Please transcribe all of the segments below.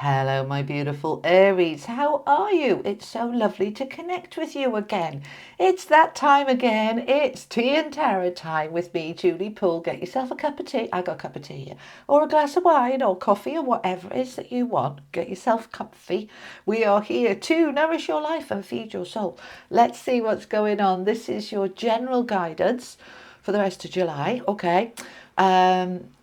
Hello, my beautiful Aries. How are you? It's so lovely to connect with you again. It's that time again. It's tea and tarot time with me, Julie Poole. Get yourself a cup of tea. I got a cup of tea here. Or a glass of wine or coffee or whatever it is that you want. Get yourself comfy. We are here to nourish your life and feed your soul. Let's see what's going on. This is your general guidance for the rest of July. Okay.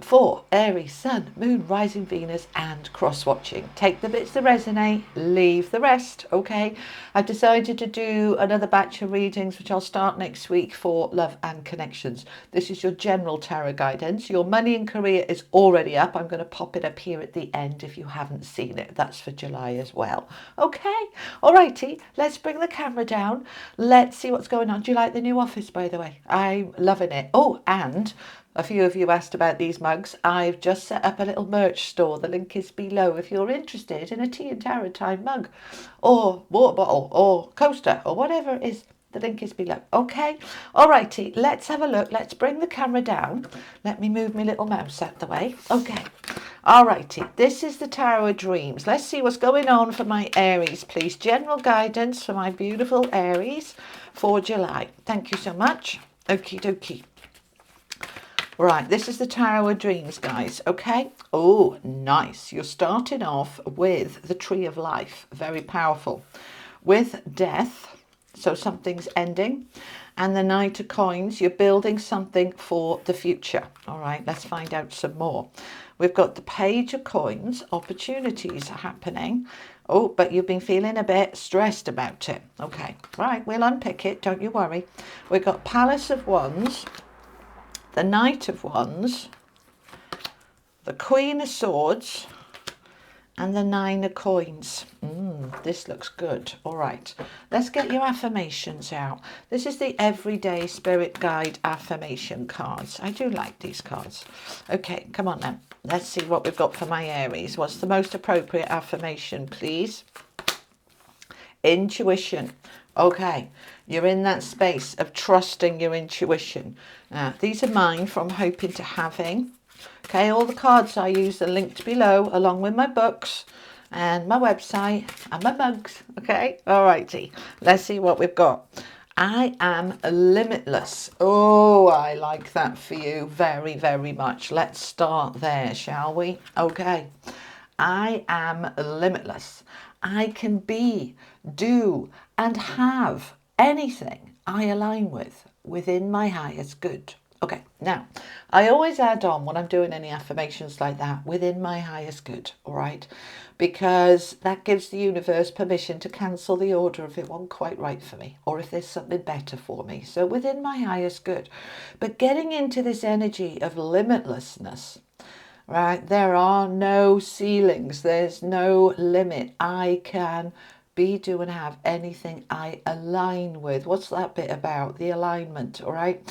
For Aries, Sun, Moon, Rising Venus and cross-watching. Take the bits that resonate, leave the rest, okay? I've decided to do another batch of readings, which I'll start next week for love and connections. This is your general tarot guidance. Your money and career is already up. I'm going to pop it up here at the end if you haven't seen it. That's for July as well. Okay, alrighty, let's bring the camera down. Let's see what's going on. Do you like the new office, by the way? I'm loving it. Oh, and a few of you asked about these mugs. I've just set up a little merch store. The link is below if you're interested in a tea and tarot time mug or water bottle or coaster or whatever it is. The link is below. Okay. Alrighty. Let's have a look. Let's bring the camera down. Let me move my little mouse out the way. Okay. Alrighty. This is the Tarot of Dreams. Let's see what's going on for my Aries, please. General guidance for my beautiful Aries for July. Thank you so much. Okie dokie. Right, this is the Tarot of Dreams, guys, okay? Oh, nice. You're starting off with the Tree of Life, very powerful. With Death, so something's ending. And the Knight of Coins, you're building something for the future. All right, let's find out some more. We've got the Page of Coins, opportunities are happening. Oh, but you've been feeling a bit stressed about it. Okay, right, we'll unpick it, don't you worry. We've got Palace of Wands, the Knight of Wands, the Queen of Swords, and the Nine of Coins. This looks good. All right, let's get your affirmations out. This is the Everyday Spirit Guide affirmation cards. I do like these cards. Okay, come on then. Let's see what we've got for my Aries. What's the most appropriate affirmation, please? Intuition. Okay, you're in that space of trusting your intuition. Now, these are mine from Hoping to Having. Okay, all the cards I use are linked below, along with my books and my website and my mugs. Okay, alrighty. Let's see what we've got. I am limitless. Oh, I like that for you very, very much. Let's start there, shall we? Okay. I am limitless. I can be, do, and have anything I align with within my highest good. Okay, now, I always add on when I'm doing any affirmations like that, within my highest good, all right? Because that gives the universe permission to cancel the order if it wasn't quite right for me, or if there's something better for me. So within my highest good. But getting into this energy of limitlessness, right? There are no ceilings. There's no limit. I can be, do, and have anything I align with. What's that bit about? The alignment, all right?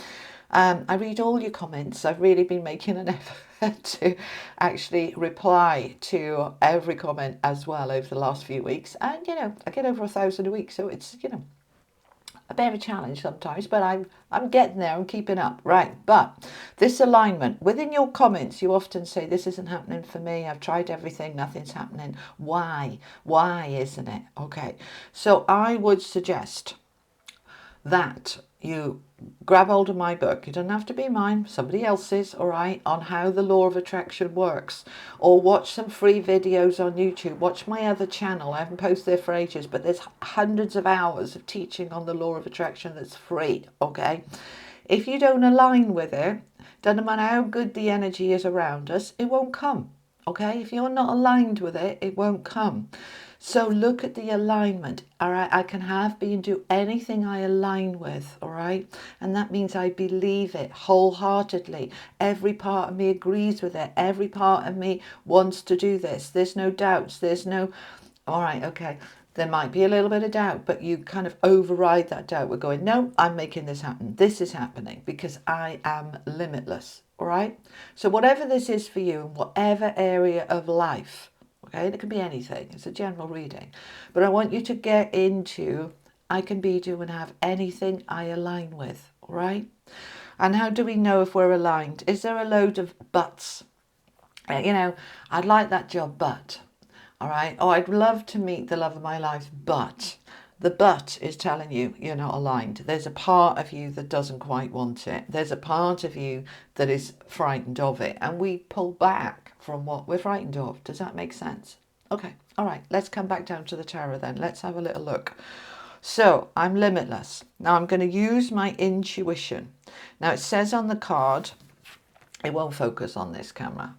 I read all your comments. I've really been making an effort to actually reply to every comment as well over the last few weeks. And, you know, I get over 1,000 a week. So it's, you know, a bit of a challenge sometimes, but I'm getting there. I'm keeping up, right? But this alignment within your comments, you often say, this isn't happening for me. I've tried everything. Nothing's happening. Why isn't it? Okay. So I would suggest that you grab hold of my book. It doesn't have to be mine, somebody else's, all right, on how the law of attraction works, or watch some free videos on YouTube. Watch my other channel. I haven't posted there for ages, but there's hundreds of hours of teaching on the law of attraction that's free. Okay, if you don't align with it, doesn't matter how good the energy is around us, it won't come. Okay, if you're not aligned with it, it won't come. So look at the alignment. All right, I can have, be, and do anything I align with. All right, and that means I believe it wholeheartedly. Every part of me agrees with it. Every part of me wants to do this. There's no doubts. There's no, all right, okay. There might be a little bit of doubt, but you kind of override that doubt. We're going, no, I'm making this happen. This is happening because I am limitless. All right. So whatever this is for you, in whatever area of life, okay, and it can be anything. It's a general reading. But I want you to get into, I can be, do, and have anything I align with. All right. And how do we know if we're aligned? Is there a load of buts? You know, I'd like that job, but All right. Oh, I'd love to meet the love of my life, but the but is telling you you're not aligned. There's a part of you that doesn't quite want it. There's a part of you that is frightened of it. And we pull back from what we're frightened of. Does that make sense? Okay. All right. Let's come back down to the tarot then. Let's have a little look. So I'm limitless. Now I'm going to use my intuition. Now it says on the card, it won't focus on this camera.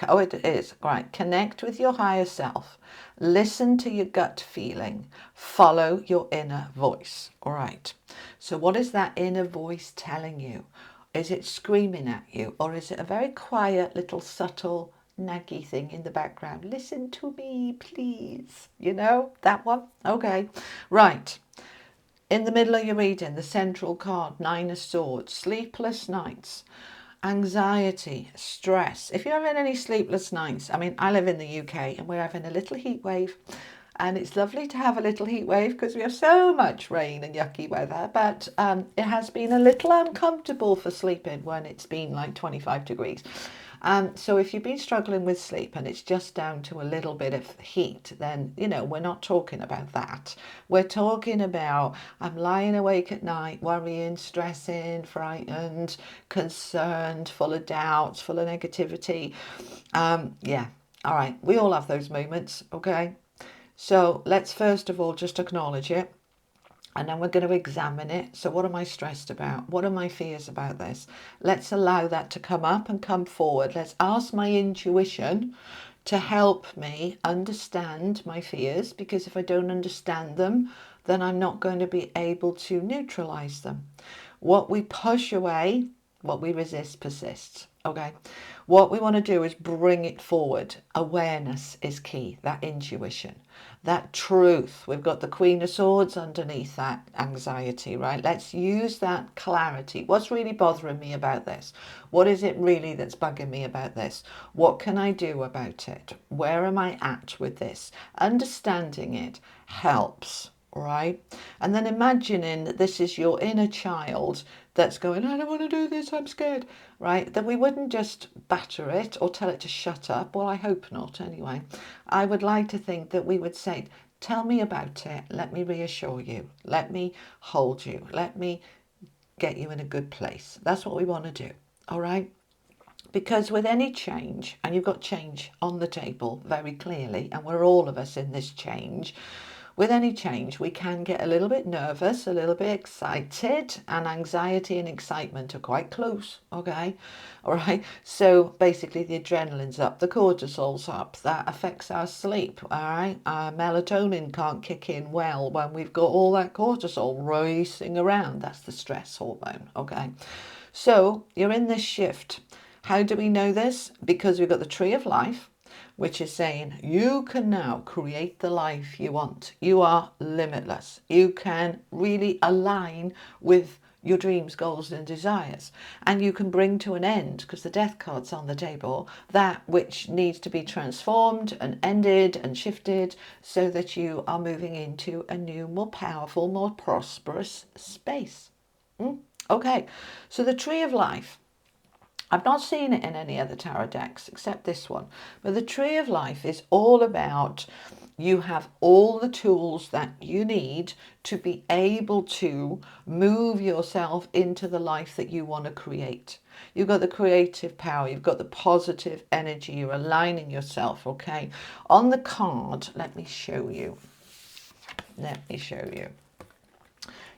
Oh, it is. Right. Connect with your higher self. Listen to your gut feeling. Follow your inner voice. All right. So what is that inner voice telling you? Is it screaming at you, or is it a very quiet little subtle naggy thing in the background? Listen to me, please. You know, that one? Okay. Right. In the middle of your reading, the central card, Nine of Swords, sleepless nights, anxiety, stress. If you're having any sleepless nights, I mean, I live in the UK and we're having a little heat wave. And it's lovely to have a little heat wave because we have so much rain and yucky weather. But it has been a little uncomfortable for sleeping when it's been like 25 degrees. So if you've been struggling with sleep and it's just down to a little bit of heat, then, you know, we're not talking about that. We're talking about I'm lying awake at night, worrying, stressing, frightened, concerned, full of doubts, full of negativity. Yeah, all right. We all have those moments, okay? So let's first of all just acknowledge it. And then we're going to examine it. So what am I stressed about? What are my fears about this? Let's allow that to come up and come forward. Let's ask my intuition to help me understand my fears, because if I don't understand them, then I'm not going to be able to neutralize them. What we push away, what we resist persists. Okay. What we want to do is bring it forward. Awareness is key, that intuition, that truth. We've got the Queen of Swords underneath that anxiety, right? Let's use that clarity. What's really bothering me about this? What is it really that's bugging me about this? What can I do about it? Where am I at with this? Understanding it helps. Right? And then imagining that this is your inner child that's going, I don't want to do this, I'm scared, right? That we wouldn't just batter it or tell it to shut up. Well, I hope not anyway. I would like to think that we would say, tell me about it. Let me reassure you. Let me hold you. Let me get you in a good place. That's what we want to do. All right? Because with any change, and you've got change on the table very clearly, and we're all of us in this change, with any change, we can get a little bit nervous, a little bit excited, and anxiety and excitement are quite close, okay? All right, so basically the adrenaline's up, the cortisol's up, that affects our sleep, all right? Our melatonin can't kick in well when we've got all that cortisol racing around. That's the stress hormone, okay? So you're in this shift. How do we know this? Because we've got the tree of life, which is saying you can now create the life you want. You are limitless. You can really align with your dreams, goals and desires, and you can bring to an end, because the death card's on the table, that which needs to be transformed and ended and shifted so that you are moving into a new, more powerful, more prosperous space. Okay, so the tree of life, I've not seen it in any other tarot decks except this one. But the Tree of Life is all about you have all the tools that you need to be able to move yourself into the life that you want to create. You've got the creative power. You've got the positive energy. You're aligning yourself, okay? On the card, let me show you. Let me show you.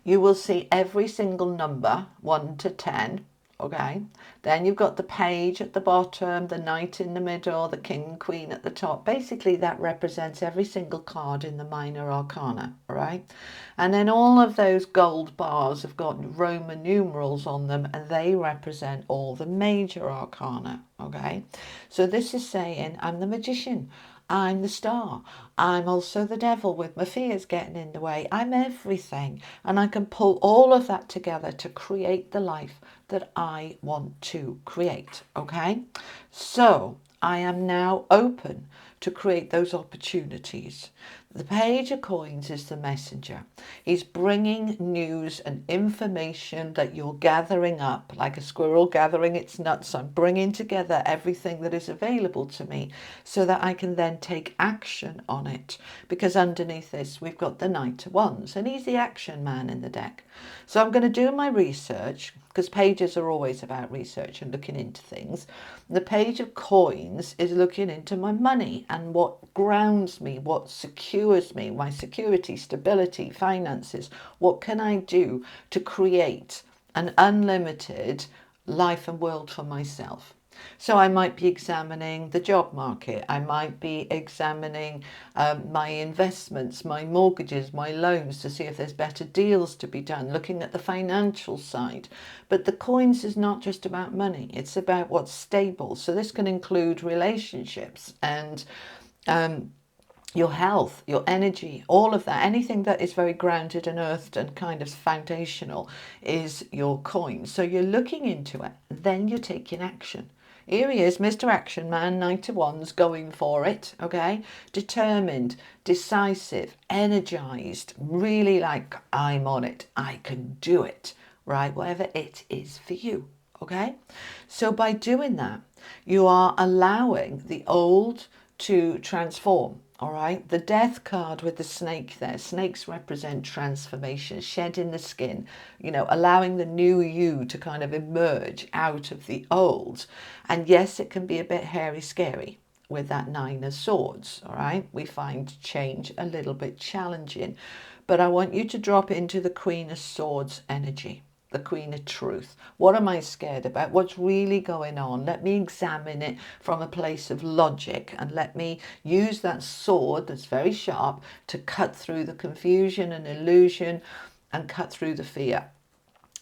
You will see every single number, 1 to 10. Okay, then you've got the page at the bottom, the knight in the middle, the king and queen at the top. Basically that represents every single card in the minor arcana, right? And then all of those gold bars have got Roman numerals on them, and they represent all the major arcana, okay? So this is saying I'm the magician, I'm the star, I'm also the devil with my fears getting in the way. I'm everything, and I can pull all of that together to create the life that I want to create, okay? So I am now open to create those opportunities. The Page of Coins is the messenger. He's bringing news and information that you're gathering up, like a squirrel gathering its nuts. I'm bringing together everything that is available to me so that I can then take action on it. Because underneath this, we've got the Knight of Wands, and he's the action man in the deck. So I'm going to do my research, because pages are always about research and looking into things. The Page of Coins is looking into my money and what grounds me, what secures me, my security, stability, finances. What can I do to create an unlimited life and world for myself? So I might be examining the job market. I might be examining my investments, my mortgages, my loans to see if there's better deals to be done, looking at the financial side. But the coins is not just about money. It's about what's stable. So this can include relationships and your health, your energy, all of that. Anything that is very grounded and earthed and kind of foundational is your coin. So you're looking into it, then you're taking action. Here he is, Mr. Action Man, Knight of Wands, going for it, okay? Determined, decisive, energized, really like, I'm on it, I can do it, right? Whatever it is for you, okay? So by doing that, you are allowing the old to transform. All right, the Death card with the snake there. Snakes represent transformation, shedding the skin, allowing the new you to kind of emerge out of the old. And yes, it can be a bit hairy scary with that Nine of Swords. All right, we find change a little bit challenging. But I want you to drop into the Queen of Swords energy. The Queen of Truth. What am I scared about? What's really going on? Let me examine it from a place of logic and let me use that sword that's very sharp to cut through the confusion and illusion and cut through the fear.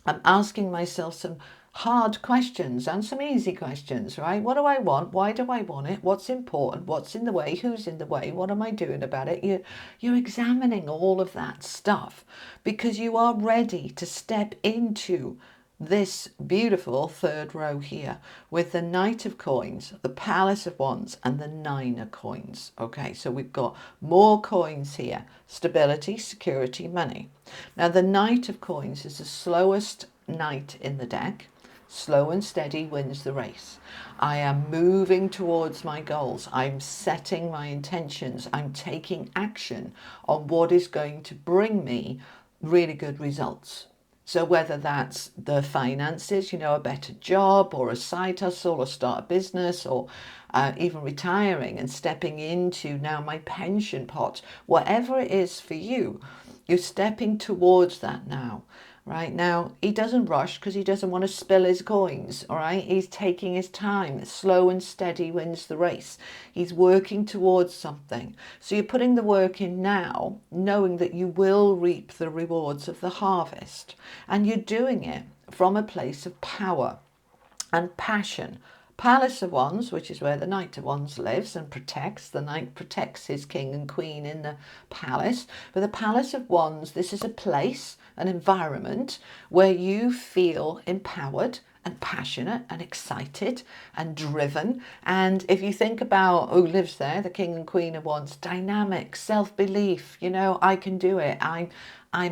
I'm asking myself some hard questions and some easy questions, right? What do I want? Why do I want it? What's important? What's in the way? Who's in the way? What am I doing about it? You're examining all of that stuff because you are ready to step into this beautiful third row here with the Knight of Coins, the Palace of Wands, and the Nine of Coins. Okay, so we've got more coins here. Stability, security, money. Now, the Knight of Coins is the slowest knight in the deck. Slow and steady wins the race. I am moving towards my goals. I'm setting my intentions. I'm taking action on what is going to bring me really good results. So whether that's the finances, a better job or a side hustle or start a business or even retiring and stepping into now my pension pot, whatever it is for you, you're stepping towards that now. Right now, he doesn't rush because he doesn't want to spill his coins, all right? He's taking his time. Slow and steady wins the race. He's working towards something. So you're putting the work in now, knowing that you will reap the rewards of the harvest. And you're doing it from a place of power and passion. Palace of Wands, which is where the Knight of Wands lives and protects. The Knight protects his king and queen in the palace. But the Palace of Wands, this is a place, an environment where you feel empowered and passionate and excited and driven. And if you think about who lives there, the King and Queen of Wands, dynamic, self-belief, I can do it. I'm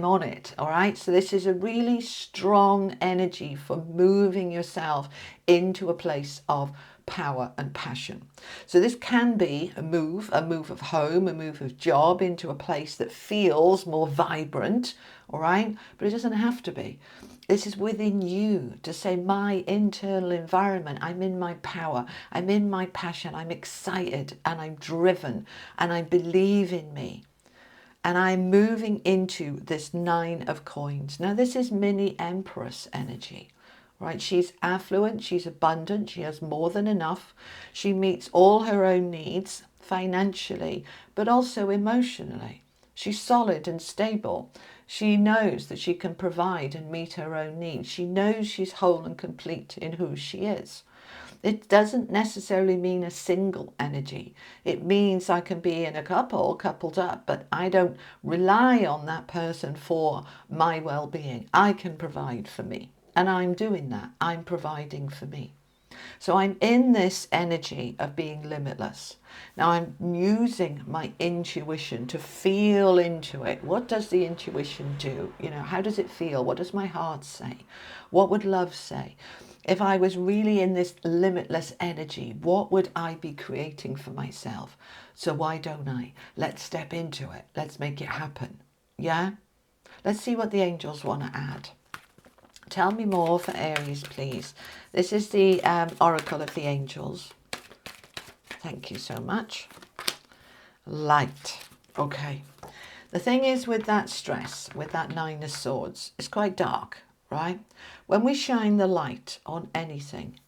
on it, all right? So this is a really strong energy for moving yourself into a place of power and passion. So this can be a move of home, a move of job into a place that feels more vibrant, all right? But it doesn't have to be. This is within you to say, my internal environment, I'm in my power, I'm in my passion, I'm excited and I'm driven and I believe in me. And I'm moving into this Nine of Coins. Now, this is mini Empress energy, right? She's affluent, she's abundant, she has more than enough. She meets all her own needs financially, but also emotionally. She's solid and stable. She knows that she can provide and meet her own needs. She knows she's whole and complete in who she is. It doesn't necessarily mean a single energy. It means I can be in a couple, coupled up, but I don't rely on that person for my well-being. I can provide for me. And I'm doing that. I'm providing for me. So I'm in this energy of being limitless. Now I'm using my intuition to feel into it. What does the intuition do? You know, how does it feel? What does my heart say? What would love say? If I was really in this limitless energy, what would I be creating for myself? So why don't I? Let's step into it. Let's make it happen. Yeah? Let's see what the angels want to add. Tell me more for Aries, please. This is the Oracle of the Angels. Thank you so much. Light. Okay. The thing is with that stress, with that Nine of Swords, it's quite dark, right? When we shine the light on anything,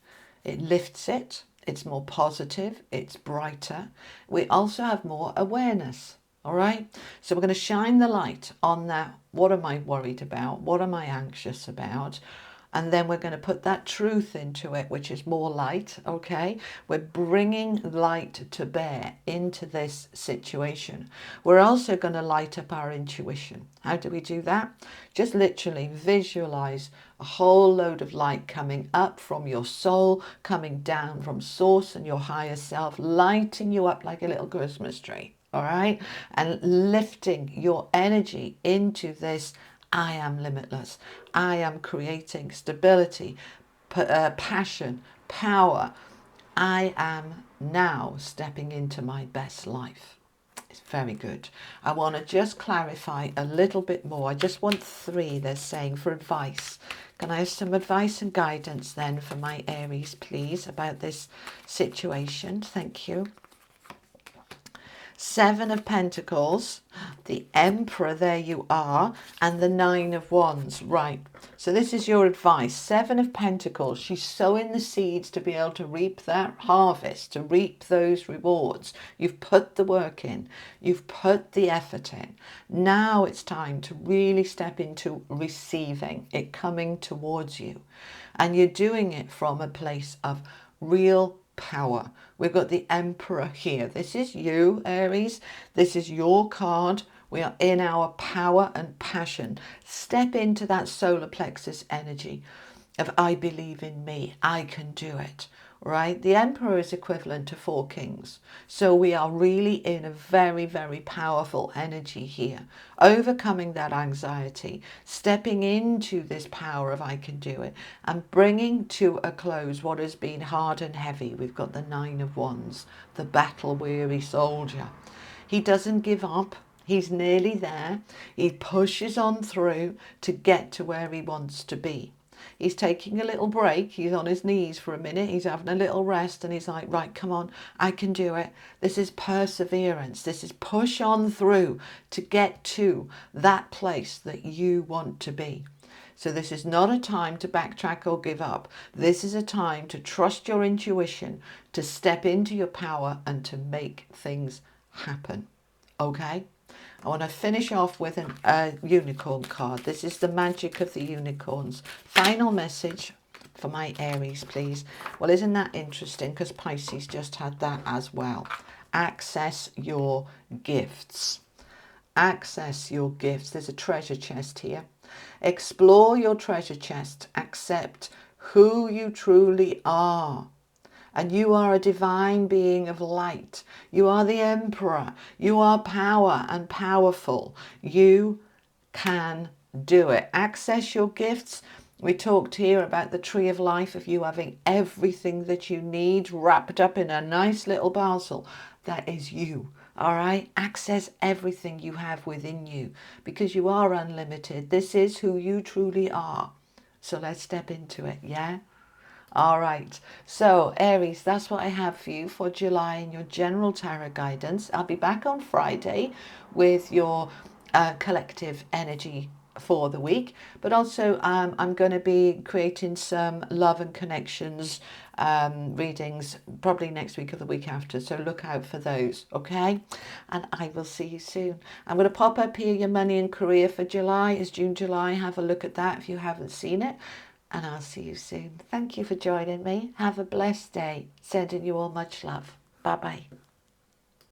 it lifts it. It's more positive. It's brighter. We also have more awareness. All right. So we're going to shine the light on that. What am I worried about? What am I anxious about? And then we're going to put that truth into it, which is more light. Okay. We're bringing light to bear into this situation. We're also going to light up our intuition. How do we do that? Just literally visualize a whole load of light coming up from your soul, coming down from source and your higher self, lighting you up like a little Christmas tree. All right, and lifting your energy into this. I am limitless. I am creating stability, passion, power. I am now stepping into my best life. It's very good. I want to just clarify a little bit more. I just want 3, they're saying, for advice. Can I have some advice and guidance then for my Aries, please, about this situation? Thank you. 7 of Pentacles, the Emperor, there you are, and the 9 of Wands. Right, so this is your advice. 7 of Pentacles, she's sowing the seeds to be able to reap that harvest, to reap those rewards. You've put the work in, you've put the effort in. Now it's time to really step into receiving it coming towards you. And you're doing it from a place of real power. We've got the Emperor here. This is you, Aries. This is your card. We are in our power and passion. Step into that solar plexus energy of I believe in me. I can do it. Right? The Emperor is equivalent to 4 kings. So we are really in a very, very powerful energy here. Overcoming that anxiety, stepping into this power of I can do it, and bringing to a close what has been hard and heavy. We've got the 9 of Wands, the battle-weary soldier. He doesn't give up. He's nearly there. He pushes on through to get to where he wants to be. He's taking a little break. He's on his knees for a minute. He's having a little rest and he's like, right, come on, I can do it. This is perseverance. This is push on through to get to that place that you want to be. So this is not a time to backtrack or give up. This is a time to trust your intuition, to step into your power and to make things happen. Okay? I want to finish off with a unicorn card. This is the magic of the unicorns. Final message for my Aries, please. Well, isn't that interesting? Because Pisces just had that as well. Access your gifts. Access your gifts. There's a treasure chest here. Explore your treasure chest. Accept who you truly are. And you are a divine being of light. You are the Emperor. You are power and powerful. You can do it. Access your gifts. We talked here about the tree of life, of you having everything that you need wrapped up in a nice little parcel. That is you. All right. Access everything you have within you because you are unlimited. This is who you truly are. So let's step into it. Yeah. All right, so Aries, that's what I have for you for July in your general tarot guidance. I'll be back on Friday with your collective energy for the week, but also I'm going to be creating some love and connections readings probably next week or the week after, so look out for those. Okay, and I will see you soon. I'm going to pop up here your money and career for July. It's June, July. Have a look at that if you haven't seen it. And I'll see you soon. Thank you for joining me. Have a blessed day. Sending you all much love. Bye-bye.